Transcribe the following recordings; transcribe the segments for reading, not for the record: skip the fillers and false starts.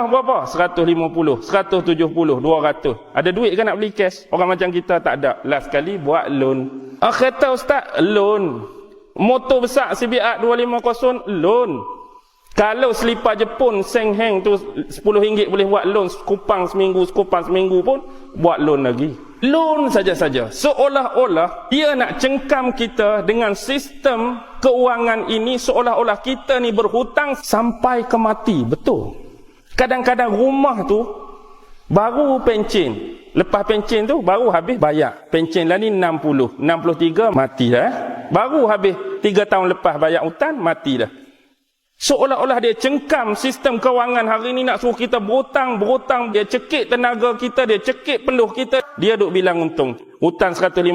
Tanah berapa? 150, 170, 200. Ada duit kan nak beli cash? Orang macam kita tak ada. Last kali buat loan. Kereta ustaz, loan. Motor besar CBR 250, loan. Kalau selipar Jepun Seng Heng tu RM10 boleh buat loan sekupang seminggu pun buat loan lagi. Loan saja-saja. Seolah-olah dia nak cengkam kita dengan sistem keuangan ini, seolah-olah kita ni berhutang sampai ke mati. Betul. Kadang-kadang rumah tu baru pencen. Lepas pencen tu baru habis bayar. Pencen lah ni 60, 63 mati dah. Baru habis 3 tahun lepas bayar hutang mati dah. Seolah-olah dia cengkam sistem kewangan hari ni, nak suruh kita berhutang. Dia cekik tenaga kita, dia cekik peluh kita. Dia duk bilang untung. Hutang 150,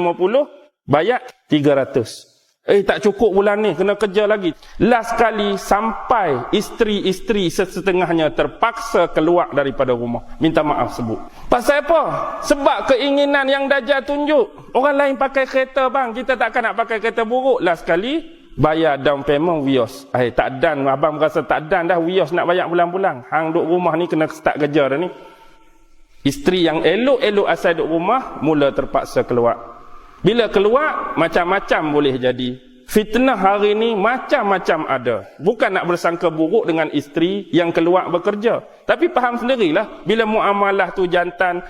bayar 300. Tak cukup bulan ni, kena kerja lagi. Last kali sampai isteri-isteri setengahnya terpaksa keluar daripada rumah. Minta maaf sebut. Pasal apa? Sebab keinginan yang Dajjal tunjuk. Orang lain pakai kereta bang, kita takkan nak pakai kereta buruk. Last kali bayar down payment wios. Tak dan, abang rasa tak dan dah, wios nak bayar bulan-bulan. Hang duk rumah ni kena start kerja dah ni. Isteri yang elok-elok asal duk rumah mula terpaksa keluar. Bila keluar, macam-macam boleh jadi. Fitnah hari ni macam-macam ada. Bukan nak bersangka buruk dengan isteri yang keluar bekerja. Tapi faham sendirilah, bila muamalah tu jantan.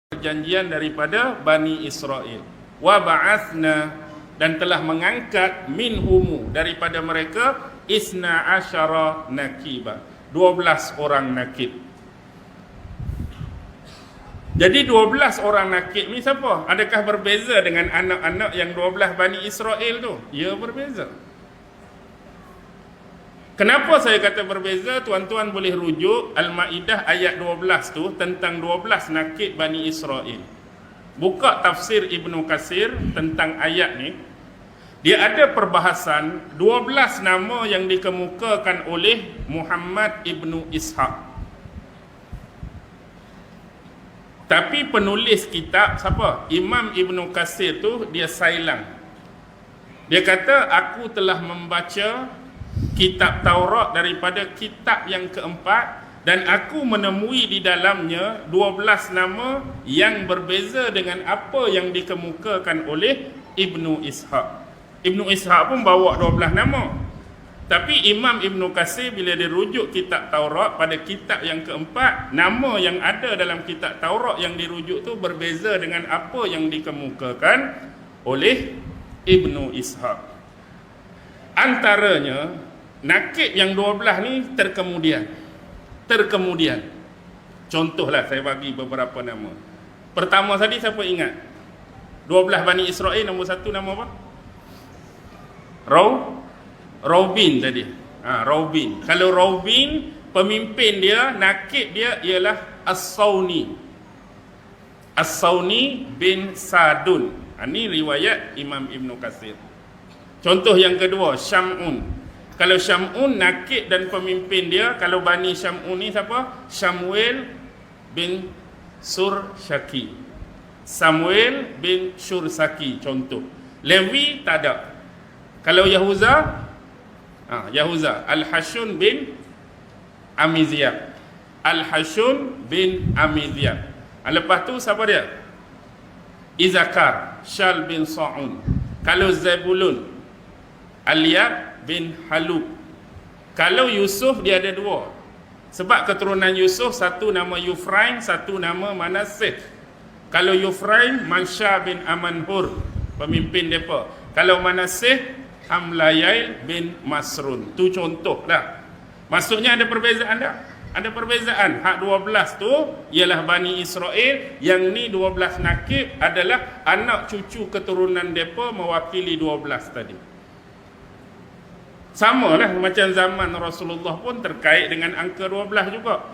Perjanjian daripada Bani Israel. Wa ba'athna, dan telah mengangkat minhumu, daripada mereka, isna asyara nakiba. 12 orang nakib. Jadi 12 orang nakib ni siapa? Adakah berbeza dengan anak-anak yang 12 Bani Israel tu? Ya, berbeza. Kenapa saya kata berbeza? Tuan-tuan boleh rujuk Al-Ma'idah ayat 12 tu tentang 12 nakib Bani Israel. Buka tafsir Ibnu Katsir tentang ayat ni. Dia ada perbahasan 12 nama yang dikemukakan oleh Muhammad Ibnu Ishaq. Tapi penulis kitab siapa? Imam Ibnu Katsir tu dia sailang. Dia kata, aku telah membaca kitab Taurat daripada kitab yang keempat, dan aku menemui di dalamnya 12 nama yang berbeza dengan apa yang dikemukakan oleh Ibnu Ishaq. Ibnu Ishaq pun bawa 12 nama. Tapi Imam Ibnu Katsir bila dia rujuk kitab Taurat pada kitab yang keempat, nama yang ada dalam kitab Taurat yang dirujuk tu berbeza dengan apa yang dikemukakan oleh Ibnu Ishaq. Antaranya, nakib yang 12 ni terkemudian. Contohlah saya bagi beberapa nama. Pertama tadi siapa ingat? 12 Bani Israel, nombor 1 nama apa? Raubin tadi. Raubin. Kalau Raubin, pemimpin dia, nakib dia ialah As-Sawni. As-Sawni bin Sadun. Ini riwayat Imam Ibnu Katsir. Contoh yang kedua, Syam'un. Kalau Syam'un, nakib dan pemimpin dia, kalau Bani Syam'un ni siapa? Samuel bin Surshaki. Samuel bin Shursaki, contoh. Lewi tak ada. Kalau Yahuza, Al-Hashun bin Amiziyah. Al-Hashun bin Amiziyah. Lepas tu siapa dia? Izakar, Syal bin Sa'un. Kalau Zabulun, Aliyab bin Halub. Kalau Yusuf, dia ada 2. Sebab keturunan Yusuf, satu nama Yufraim, satu nama Manasseh. Kalau Yufraim, Mansha bin Amanhur, pemimpin mereka. Kalau Manasseh, Hamlayail bin Masrun. Tu contoh dah. Maksudnya ada perbezaan tak? Ada perbezaan. Hak 12 tu ialah Bani Israel. Yang ni 12 nakib adalah anak cucu keturunan mereka mewakili 12 tadi. Sama lah macam zaman Rasulullah pun terkait dengan angka 12 juga.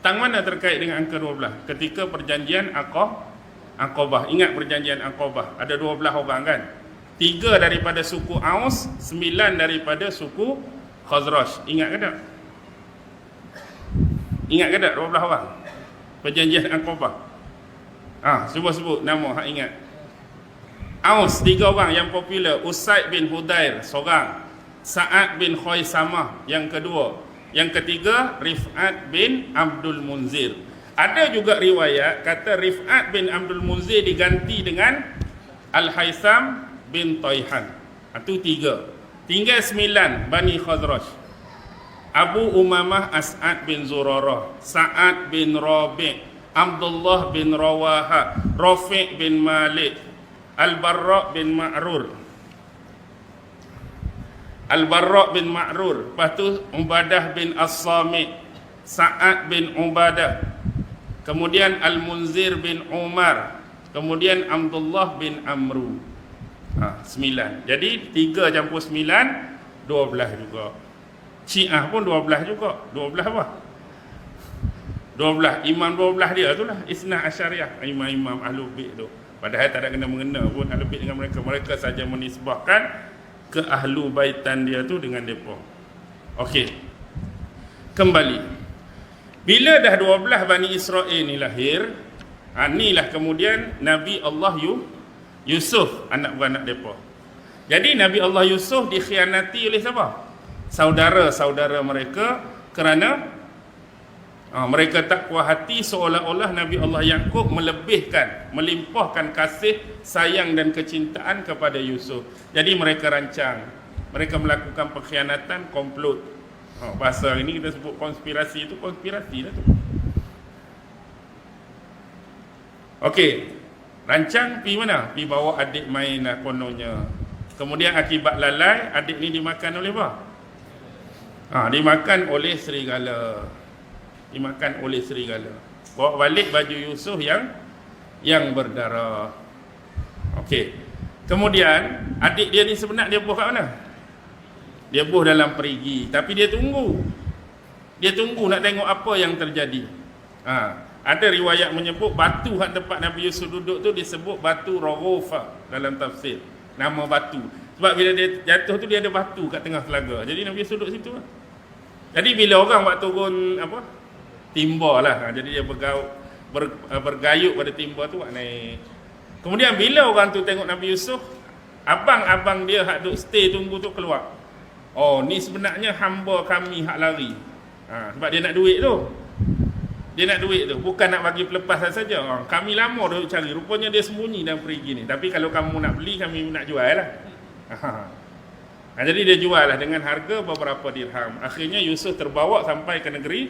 Tang mana terkait dengan angka 12? Ketika perjanjian Aqabah. Ingat perjanjian Aqabah? Ada 12 orang kan? 3 daripada suku Aus, 9 daripada suku Khazraj. Ingat ke tak? Ingat ke tak 12 orang? Perjanjian Aqabah. Cuba sebut nama hak ingat. Aus 3 orang yang popular. Usaid bin Hudair seorang. Sa'ad bin Khaisamah yang kedua. Yang ketiga Rif'at bin Abdul Munzir. Ada juga riwayat kata Rif'at bin Abdul Munzir diganti dengan Al-Haisam bin Taihan. Itu 3. Tinggal 9 Bani Khazraj. Abu Umamah As'ad bin Zurarah, Sa'ad bin Rabi', Abdullah bin Rawaha, Rafi' bin Malik, Al-Barra' bin Ma'rur, lepas tu Ubadah bin As-Samit, Sa'ad bin Ubadah, kemudian Al-Munzir bin Umar, kemudian Abdullah bin Amru. 9. Jadi 3 campur 9 12 juga. Syiah pun 12 juga. 12 apa? 12. Imam 12 dia tu lah Isnah Asyariah, imam-imam Ahlul Bait tu. Padahal tak ada kena-mengena pun Ahlul Bait dengan mereka. Mereka saja menisbahkan ke ahlu baitan dia tu dengan depa. Okey. Kembali. Bila dah 12 Bani Israel ni lahir, inilah kemudian Nabi Allah Yusuf, anak beranak depa. Jadi Nabi Allah Yusuf dikhianati oleh siapa? Saudara-saudara mereka, kerana mereka tak puas hati seolah-olah Nabi Allah Yaqub melimpahkan kasih, sayang dan kecintaan kepada Yusuf. Jadi mereka rancang, mereka melakukan pengkhianatan, komplot. Bahasa hari ni kita sebut konspirasi, itu konspirasi lah tu. Okey, rancang pergi mana? Pergi bawa adik main lah kononnya. Kemudian akibat lalai, adik ni dimakan oleh apa? Dimakan oleh serigala. Bawa balik baju Yusuf yang berdarah. Okey. Kemudian adik dia ni sebenarnya dia buh kat mana? Dia buh dalam perigi, tapi dia tunggu nak tengok apa yang terjadi. Ada riwayat menyebut batu hak tempat Nabi Yusuf duduk tu disebut batu Raghufa dalam tafsir. Nama batu. Sebab bila dia jatuh tu dia ada batu kat tengah telaga. Jadi Nabi Yusuf duduk situ. Jadi bila orang buat turun timba lah. Jadi dia bergayut pada timba tu naik. Kemudian bila orang tu tengok Nabi Yusuf, abang-abang dia hak duk stay tunggu tu keluar. Oh, ni sebenarnya hamba kami hak lari. Sebab dia nak duit tu. Bukan nak bagi pelepasan saja. Kami lama dah cari. Rupanya dia sembunyi dalam perigi ni. Tapi kalau kamu nak beli, kami nak jual lah. Jadi dia jual lah dengan harga beberapa dirham. Akhirnya Yusuf terbawa sampai ke negeri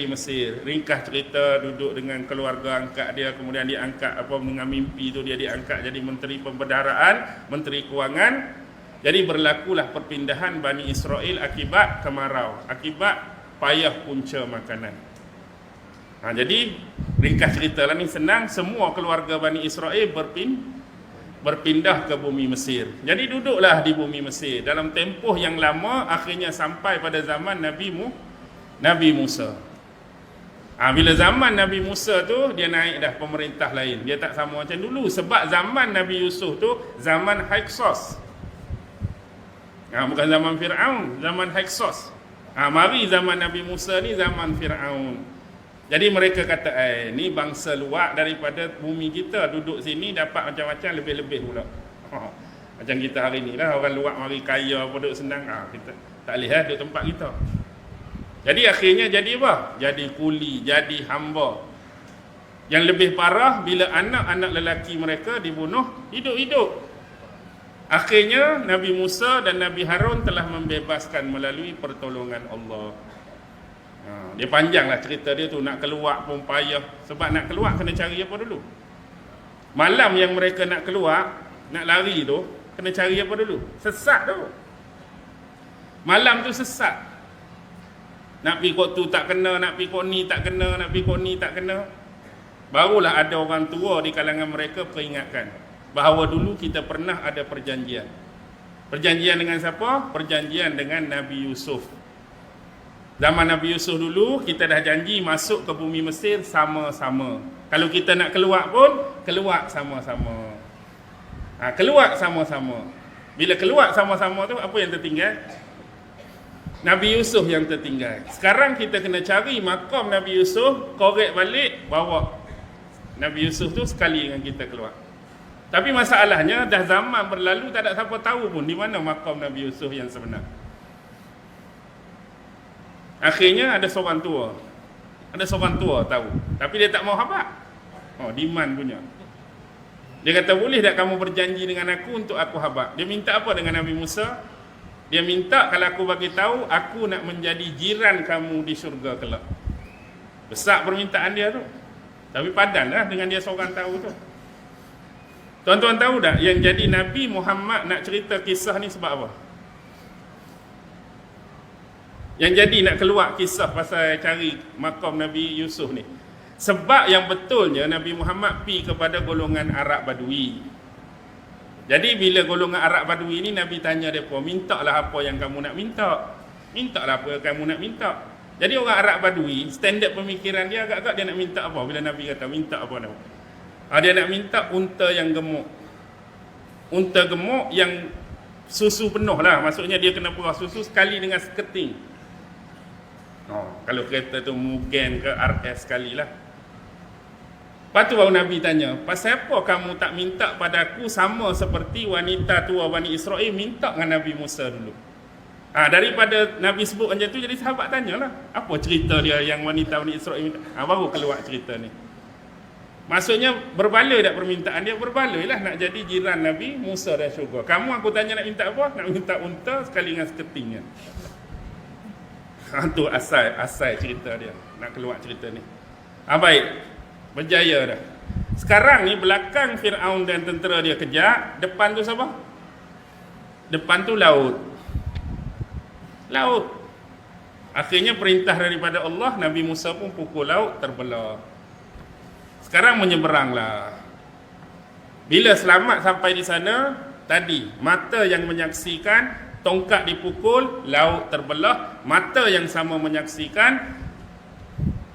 Mesir. Ringkas cerita, duduk dengan keluarga angkat dia. Kemudian dia angkat dengan mimpi tu dia diangkat jadi menteri pembendaraan, menteri kewangan. Jadi berlakulah perpindahan Bani Israel akibat kemarau, akibat payah punca makanan. Jadi ringkas cerita lah ni senang. Semua keluarga Bani Israel berpindah ke bumi Mesir. Jadi duduklah di bumi Mesir dalam tempoh yang lama. Akhirnya sampai pada zaman Nabi Musa. Bila zaman Nabi Musa tu dia naik dah pemerintah lain. Dia tak sama macam dulu. Sebab zaman Nabi Yusuf tu zaman Hyksos. Bukan zaman Fir'aun, zaman Hyksos. Mari zaman Nabi Musa ni zaman Fir'aun. Jadi mereka kata, ni bangsa luar daripada bumi kita, duduk sini dapat macam-macam lebih-lebih pula. Macam kita hari ni lah, orang luar mari kaya, duduk senang. Kita tak lihat duduk tempat kita. Jadi akhirnya jadi apa? Jadi kuli, jadi hamba. Yang lebih parah, bila anak-anak lelaki mereka dibunuh hidup-hidup. Akhirnya Nabi Musa dan Nabi Harun telah membebaskan melalui pertolongan Allah. Dia panjanglah cerita dia tu. Nak keluar pun payah. Sebab nak keluar kena cari apa dulu? Malam yang mereka nak keluar, nak lari tu, kena cari apa dulu? Sesat tu. Malam tu sesat. Nak pergi kot tu tak kena, nak pergi kot ni tak kena, nak pergi kot ni tak kena. Barulah ada orang tua di kalangan mereka peringatkan bahawa dulu kita pernah ada perjanjian. Perjanjian dengan siapa? Perjanjian dengan Nabi Yusuf. Zaman Nabi Yusuf dulu, kita dah janji masuk ke bumi Mesir sama-sama. Kalau kita nak keluar pun, keluar sama-sama. Keluar sama-sama. Bila keluar sama-sama tu, apa yang tertinggal? Nabi Yusuf yang tertinggal. Sekarang kita kena cari makam Nabi Yusuf, korek balik, bawa Nabi Yusuf tu sekali dengan kita keluar. Tapi masalahnya dah zaman berlalu, tak ada siapa tahu pun di mana makam Nabi Yusuf yang sebenar. Akhirnya ada seorang tua. Ada seorang tua tahu, tapi dia tak mau habaq. Oh, Diman punya. Dia kata, boleh tak kamu berjanji dengan aku untuk aku habaq? Dia minta apa dengan Nabi Musa? Dia minta kalau aku bagi tahu, aku nak menjadi jiran kamu di syurga kelak. Besar permintaan dia tu. Tapi padanlah dengan dia seorang tahu tu. Tuan-tuan tahu tak yang jadi Nabi Muhammad nak cerita kisah ni sebab apa? Yang jadi nak keluar kisah pasal cari makam Nabi Yusuf ni. Sebab yang betulnya Nabi Muhammad pi kepada golongan Arab Badui. Jadi bila golongan Arab Badui ni Nabi tanya mereka, mintalah apa yang kamu nak minta. Mintalah apa yang kamu nak minta. Jadi orang Arab Badui, standard pemikiran dia agak-agak dia nak minta apa bila Nabi kata minta apa nak. Dia nak minta unta yang gemuk. Unta gemuk yang susu penuh lah. Maksudnya dia kena perah susu sekali dengan seketing. Kalau kereta tu Mugen ke RS sekali lah. Lepas tu baru Nabi tanya, pasal apa kamu tak minta padaku sama seperti wanita tua Bani Israel minta dengan Nabi Musa dulu? Daripada Nabi sebut macam tu, jadi sahabat tanyalah, apa cerita dia yang wanita Bani Israel minta? Baru keluar cerita ni. Maksudnya berbaloi tak permintaan dia? Berbaloi lah nak jadi jiran Nabi Musa dan syurga. Kamu aku tanya nak minta apa? Nak minta unta sekali dengan seketingnya. Tu asal cerita dia. Nak keluar cerita ni. Baik. Berjaya dah. Sekarang ni belakang Fir'aun dan tentera dia kejar. Depan tu siapa? Depan tu laut. Laut. Akhirnya perintah daripada Allah, Nabi Musa pun pukul laut terbelah. Sekarang menyeberanglah. Bila selamat sampai di sana, tadi mata yang menyaksikan tongkat dipukul, laut terbelah. Mata yang sama menyaksikan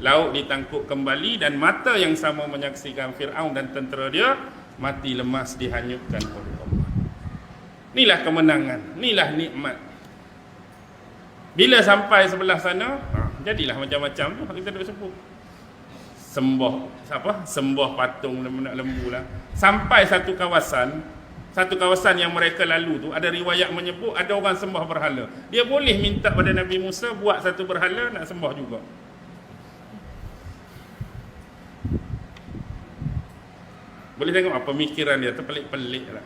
laut ditangkuk kembali, dan mata yang sama menyaksikan Fir'aun dan tentera dia mati lemas dihanyutkan oleh Allah. Inilah kemenangan, inilah nikmat. Bila sampai sebelah sana, jadilah macam-macam tu kita duk sebut. Sembah patung lembu lah. Sampai satu kawasan yang mereka lalu tu, ada riwayat menyebut ada orang sembah berhala. Dia boleh minta pada Nabi Musa buat satu berhala nak sembah juga. Boleh tengok apa pemikiran dia tu, pelik-pelik lah.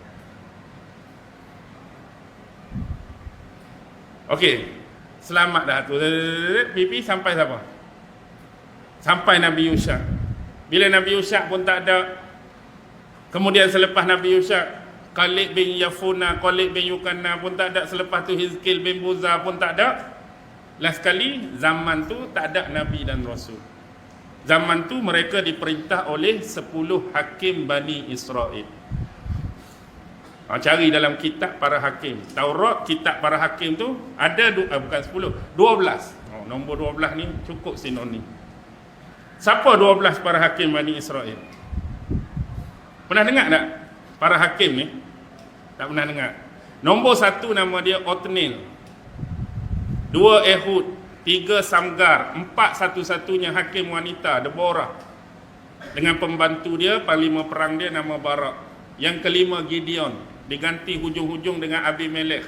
Okey, selamat dah tu. Pipi sampai siapa? Sampai Nabi Yusha. Bila Nabi Yusha pun tak ada. Kemudian selepas Nabi Yusha, Khalid bin Yafuna, Khalid bin Yukanna pun tak ada. Selepas tu Hizkil bin Buza pun tak ada. Last sekali, zaman tu tak ada Nabi dan Rasul. Zaman tu mereka diperintah oleh 10 hakim Bani Israel. Cari dalam kitab para hakim. Taurat, kitab para hakim tu ada bukan 10, 12. Nombor 12 ni cukup sinonim. Siapa 12 para hakim Bani Israel? Pernah dengar tak para hakim ni? Tak pernah dengar. Nombor 1 nama dia Otniel, 2 Ehud, 3 Samgar, 4 satu-satunya hakim wanita Deborah, dengan pembantu dia, panglima perang dia nama Barak. Yang kelima Gideon, diganti hujung-hujung dengan Abimelech.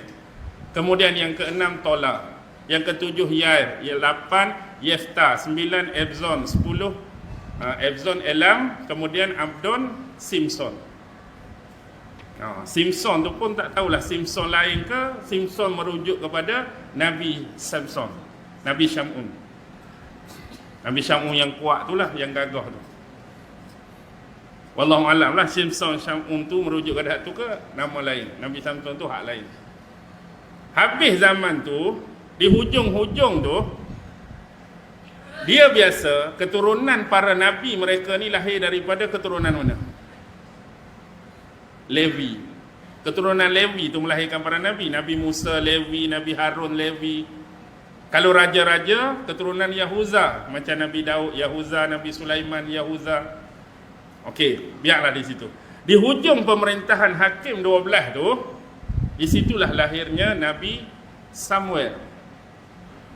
Kemudian yang ke-6 Tola, yang ke-7 Yair, yang 8 Yefta, 9 Ebzon, 10 Ebzon Elam, kemudian Abdon, Simpson. Simpson tu pun tak tahulah Simpson lain ke, Simpson merujuk kepada Nabi Samson, Nabi Syamun. Nabi Syamun yang kuat tu lah, yang gagah tu. Wallahu alam lah, Simpson Syamun tu merujuk kepada hak tu ke nama lain. Nabi Samson tu hak lain. Habis zaman tu, di hujung-hujung tu, dia biasa keturunan para nabi mereka ni lahir daripada keturunan mana? Levi. Keturunan Levi tu melahirkan para nabi. Nabi Musa Levi, Nabi Harun Levi. Kalau raja-raja, keturunan Yahuza, macam Nabi Daud Yahuza, Nabi Sulaiman Yahuza. Okey, biarlah di situ. Di hujung pemerintahan hakim 12 tu, di situlah lahirnya Nabi Samuel.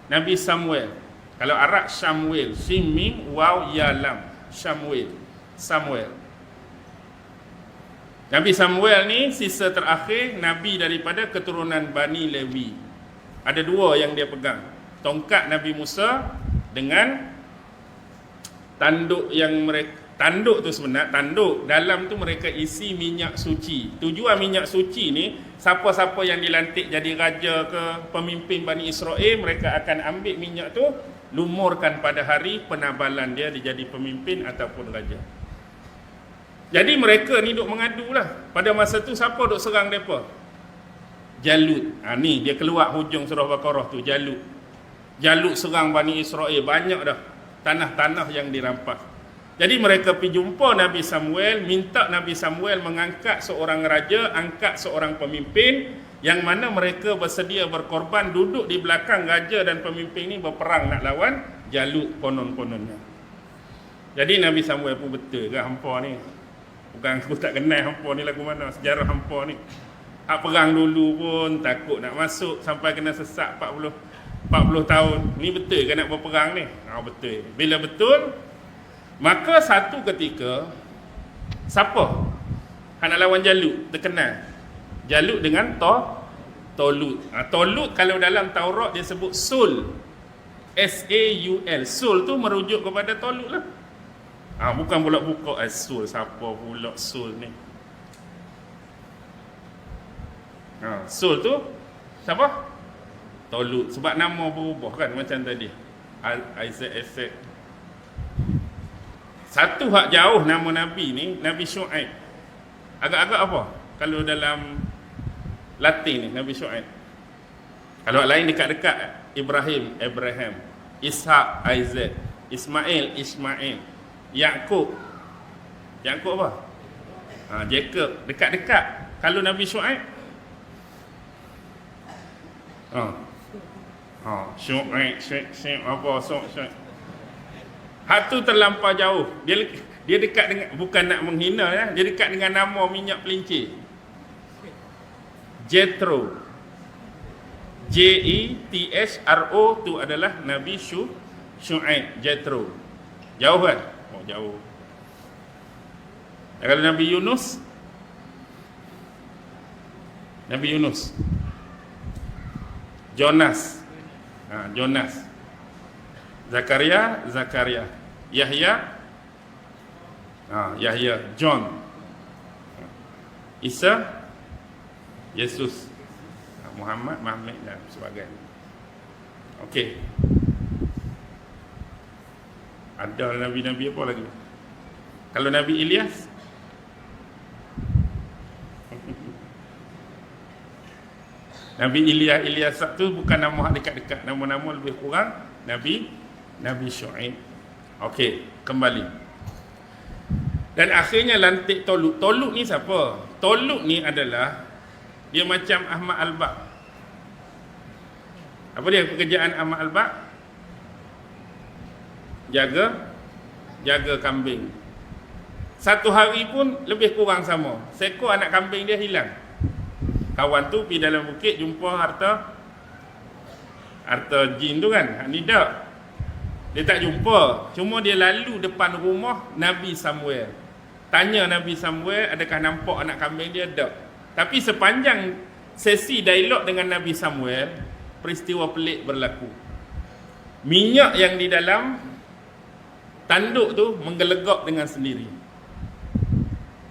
Nabi Samuel. Kalau Arab Samuel, Shin Mim Waw Ya Lam, Samuel. Nabi Samuel ni sisa terakhir Nabi daripada keturunan Bani Lewi. Ada dua yang dia pegang. Tongkat Nabi Musa dengan tanduk yang mereka, tanduk tu sebenarnya, tanduk dalam tu mereka isi minyak suci. Tujuan minyak suci ni, siapa-siapa yang dilantik jadi raja ke pemimpin Bani Israel, mereka akan ambil minyak tu, lumurkan pada hari penabalan dia jadi pemimpin ataupun raja. Jadi mereka ni duk mengadu lah. Pada masa tu siapa duk serang mereka? Jalut. Ni dia keluar hujung surah Baqarah tu, Jalut. Jalut serang Bani Israel, banyak dah tanah-tanah yang dirampas. Jadi mereka pergi jumpa Nabi Samuel, minta Nabi Samuel mengangkat seorang raja, angkat seorang pemimpin, yang mana mereka bersedia berkorban, duduk di belakang raja dan pemimpin ni berperang nak lawan Jalut konon-kononnya. Jadi Nabi Samuel pun betul ke hampa ni? Bukan aku tak kenal hampa ni lagu mana, sejarah hampa ni. Hak perang dulu pun takut nak masuk sampai kena sesak 40 tahun. Ni betul ke nak berperang ni? Betul. Bila betul, maka satu ketika siapa hak nak lawan Jalut? Terkenal Jalut dengan Tolut. Tolut kalau dalam Taurat dia sebut Sul, S-A-U-L. Sul tu merujuk kepada Tolut lah. Bukan pula buka Sul. Siapa pula Sul ni? Sul tu siapa? Tolut. Sebab nama berubah kan macam tadi, Isaac. Satu hak jauh nama Nabi ni, Nabi Syuaib. Agak-agak apa? Kalau dalam Latin ni, Nabi Syuaib. Kalau lain dekat-dekat, Ibrahim, Abraham. Ishak, Isaac. Ismail, Yakub apa? Jacob. Dekat-dekat. Kalau Nabi Syuaib, Syuaib apa? Syuaib. Hak tu terlampau jauh. Dia dekat dengan, bukan nak menghina ya, dia dekat dengan nama minyak pelincir. Jethro. Jethro tu adalah Nabi Syuaib. Jethro. Jauh kan? Jauh. Dan kalau Nabi Yunus, Jonas. Zakaria. Yahya, John. Isa, Yesus. Muhammad dan sebagainya. Okey. Ada Nabi-Nabi apa lagi? Kalau Nabi Ilyas, Nabi Ilyas tu bukan nama dekat-dekat, nama-nama lebih kurang Nabi Syuaib. Okey, kembali. Dan akhirnya lantik Tolut. Tolut ni siapa? Tolut ni adalah, dia macam Ahmad Al-Baq. Apa dia pekerjaan Ahmad Al-Baq? Jaga kambing. Satu hari pun lebih kurang sama, seekor anak kambing dia hilang. Kawan tu pergi dalam bukit, jumpa harta jin tu kan, nida. Dia tak jumpa, cuma dia lalu depan rumah Nabi Samuel. Tanya Nabi Samuel, adakah nampak anak kambing dia? Tak. Tapi sepanjang sesi dialog dengan Nabi Samuel, peristiwa pelik berlaku. Minyak yang di dalam tanduk tu menggelegak dengan sendiri.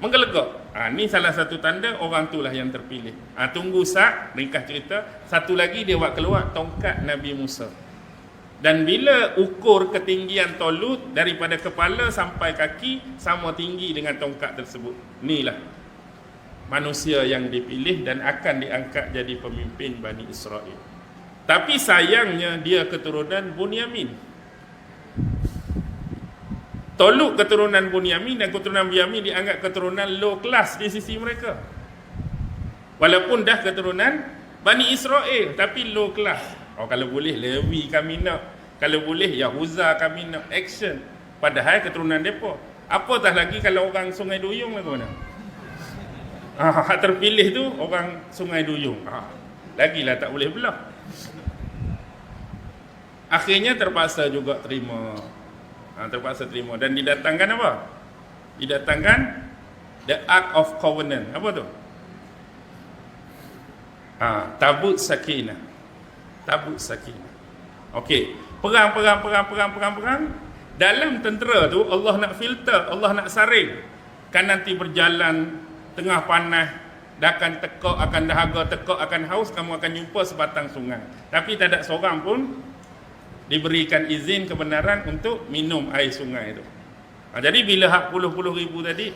Menggelegak. Ni salah satu tanda orang tu lah yang terpilih. Tunggu sat, ringkas cerita. Satu lagi dia buat keluar tongkat Nabi Musa. Dan bila ukur ketinggian Tolut daripada kepala sampai kaki sama tinggi dengan tongkat tersebut. Inilah manusia yang dipilih dan akan diangkat jadi pemimpin Bani Israel. Tapi sayangnya dia keturunan Bunyamin. Tolut keturunan Bunyamin dan keturunan Bunyamin dianggap keturunan low class di sisi mereka. Walaupun dah keturunan Bani Israel, tapi low class. Kalau boleh Lewi kami nak, kalau boleh Yahuza kami nak, action. Padahal keturunan mereka. Apatah lagi kalau orang Sungai Duyung lah mana? Hak terpilih tu orang Sungai Duyung. Lagilah tak boleh belah. Akhirnya terpaksa juga terima. Dan didatangkan apa? Didatangkan The Ark of Covenant. Apa tu? Tabut Sakinah. Tabut Sakinah. Okey, perang. Dalam tentera tu Allah nak filter, Allah nak saring. Kan nanti berjalan tengah panas, dah akan tekak, akan dahaga, tekak, akan haus, kamu akan jumpa sebatang sungai. Tapi tak ada seorang pun diberikan izin kebenaran untuk minum air sungai itu. Jadi bila hak puluh-puluh ribu tadi